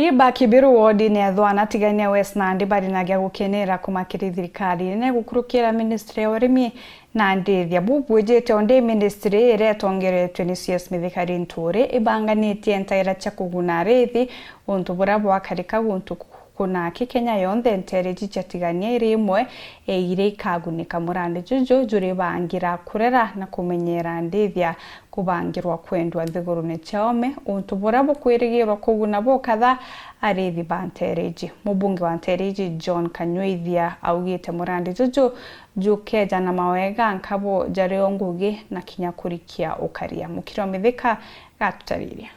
Iba Kibiru wodi ni athwana tigania West Nandi barinagia gukenera kumakiri thirikari ne gukurukira ministry ya urimi na ndithia bubwejete onde ministry iretongeretwe ni CS Mithikari Nturi ibanganitie ntaira cha kuguna rithi untu burabo akarika guntu kuna Kenya yonthe ntereji chatigania irimwe ire ikagunika murande juju juri bangira kurera na kumenyera ndithia kubangirwa kwendwa thiguru ne chaome untu burabo kwirigirwa kuguna bo kadha arithi bantereji mubunge wa Ntereji John Kanyuithia augite murande juju jukeja na mawega nkabo jario ngugi na kinyakurikia ukaria mukiro mithika gatutariria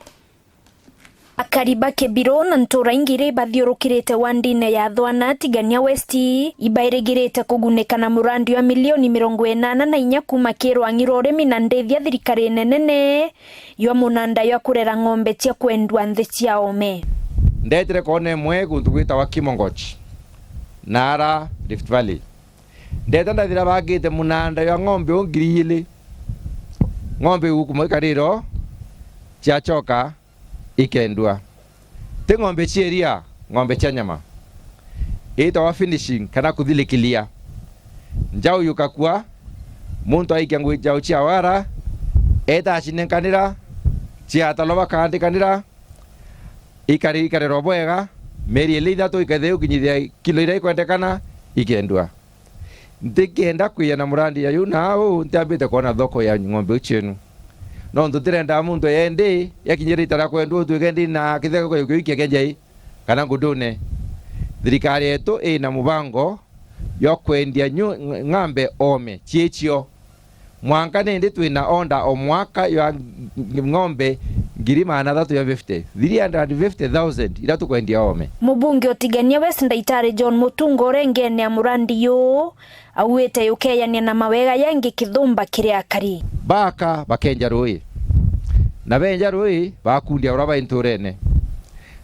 Akariba Kebiro na ntora ingire bathiurukirite wandine ya athwana tigania West ibairigirite kuguneka na murandi wa milioni 84 kuma kirwangiro urimi na ndethia thirikari nenene yo munanda yo kurera ng'ombe cia kwendwa nthi cia ome ndetire kone mwe guntu gwitawa Kimongoch Nara Rift Valley ndetanda thira bagite munanda yo ng'ombe ongirili ng'ombe hukumwe kariro cia choka ikendwa te ng'ombe chieria ng'ombe cha nyama ito wa finishing kana kuthilikilia njau yukakua muntu aikiangu njau chia wara eta achinenkanira chia taloba kandikanira ikari robwega meri elida to iketheu kinyithia kilo ira ikwendekana ikendwa ndikenda kuyana murandi ya yuna au ntabite kona thoko ya ng'ombe uchenu no ntutirenda muntu yende yakinyira itara kwendwa tugendi na kithego kwa yuki kenjai kana ngudune thirikari yetu ina mubango yo kwendia ng'ombe ome chiechio mwanka nende twina onda o mwaka yo ng'ombe 350 350,000 ila tukwendia ome. Mubunge otigania West Ndaitare John Mutungo rengene ya murandi yo awete yukeyania na mawega yangi kithumba kiria kari baka bakenja rui na benja rui bakundia uraba inturene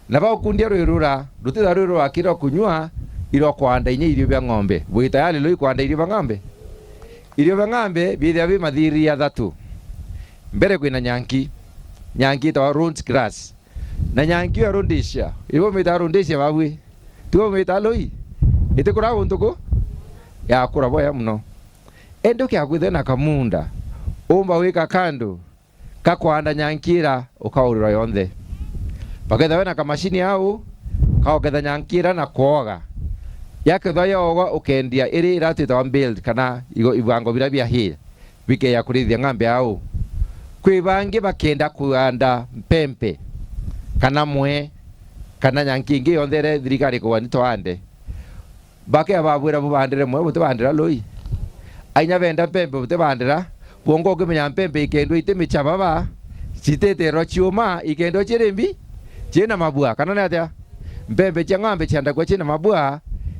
na bakundia rui rura rutira rui rwa kiro kunywa iro kwanda inye irio bya ng'ombe buita yali rui kwanda irio bya ng'ombe bithia bi mathiri ya thatu mbere kwina nyanki to runt grass na nyanki ya rundisha ibo mita rundisha babwi tuo mita loi itikura untuko ya kura boya mno endo kya gwithena kamunda umba wika kando kakwanda nyankira ukaurira yonthe paketha wena kamashini au kaoketha nyankira na kuoga yake thoyoga ukendia iri iratita build kana ibango bira bya hii wike ya kurithia ng'ombe au kwibangi bakenda kuanda mpempe kana mwe kana nyankingi yonthere thirikari kwani twande bake ababwira bubandire mwe butubandira loi ainya benda mpempe butubandira bongo kimenya mpempe ikendo itemicha baba chitetero chioma ikendo chirembi chena mabua kana natya mpempe cha ng'ombe chanda kwa chena mabua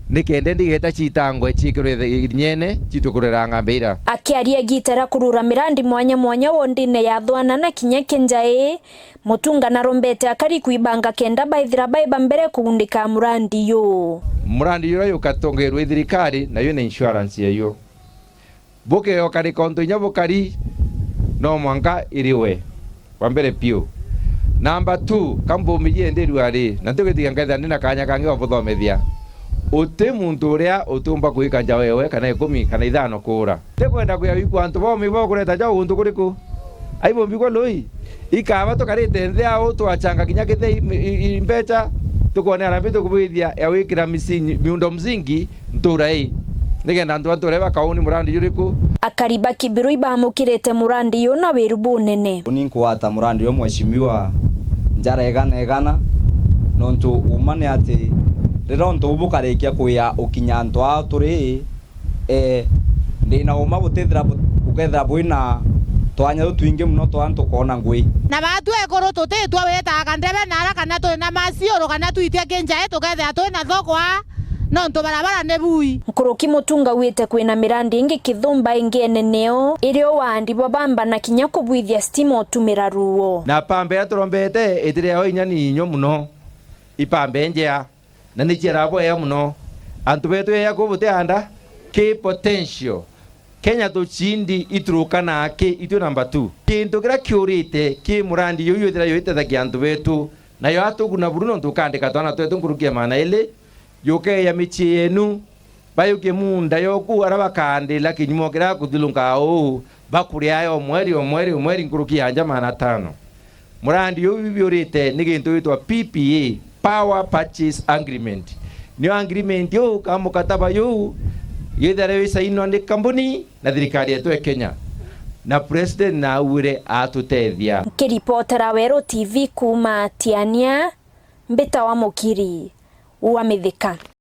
nikende ndigeta chitangwe chikire nyene chitukurira ng'ombe ira akiaria gitara kurura mirandi mwanya wondine ya athwana na kinyekenjae mutunga na rombete akari kuibanga kenda baithira baiba mbere kugundika murandi yo yukatongerwe thirikari na yo na insurance yayo boke yo kari konto nyabokari no mwanga iriwe wambere pio number 2 kambo mijende ruari na tugetiga ngetha nina kanya kangi obuthomethia uti muntu uria utumba kuikanja wewe kana 10 kana 5 kura te kwenda kuya wiku antu bo mibo kureta ja untu kuriku aibo mbiko loi ikaba to karite nthia utu achanga kinya kithe imbecha tukone arambito kubithia ya wikira miundo mzingi ntura hii nigenda antu antu reba kauni murandi yuriku Akariba Kibiru ibamukirete murandi yo na wirubu nene uninkuwata murandi yo mweshimiwa njara egana nontu umane ati rironto ubukarikia kuya ukinyantwa turi ndina uma butethira ukethira bwina twanya twinge muno twantu kona ngui na batu ekoro tutitwa weta kandebe nara kana tu na masioro kana tuitia kenja eto ketha tu na thokwa no nto barabara ne bui Nkuruki Mutunga wite kwina mirandi ingi kithumba ingi neneo irio wandi bobamba na kinya kubwithia stimo tumira ruo na pambe atorombete itire ho inyani inyo muno ipambe njea na nichera bo ya muno antu betu ya kubute anda ke potential Kenya to chindi iturukana ke itu number 2 kintu kira curate ki murandi yoyo dira yoite da kyantu betu na yo atuguna buruno tukandika twana twetu ngurukia mana ile yoke ya michi yenu bayuke munda yoku araba kandila kinyumo kira kuthulunga o bakuri ayo mweri ngurukia anja mana 5 murandi yo bibiorite ni gintu itwa PPA, Power Purchase Agreement. Ni agreement yo kama mkataba yo yedare saino ndi kampuni na thirikari yetu ya Kenya na president na ure atutethia. Kiripotera Wero TV kuma Tiania Mbita wa Mukiri wa Mithika.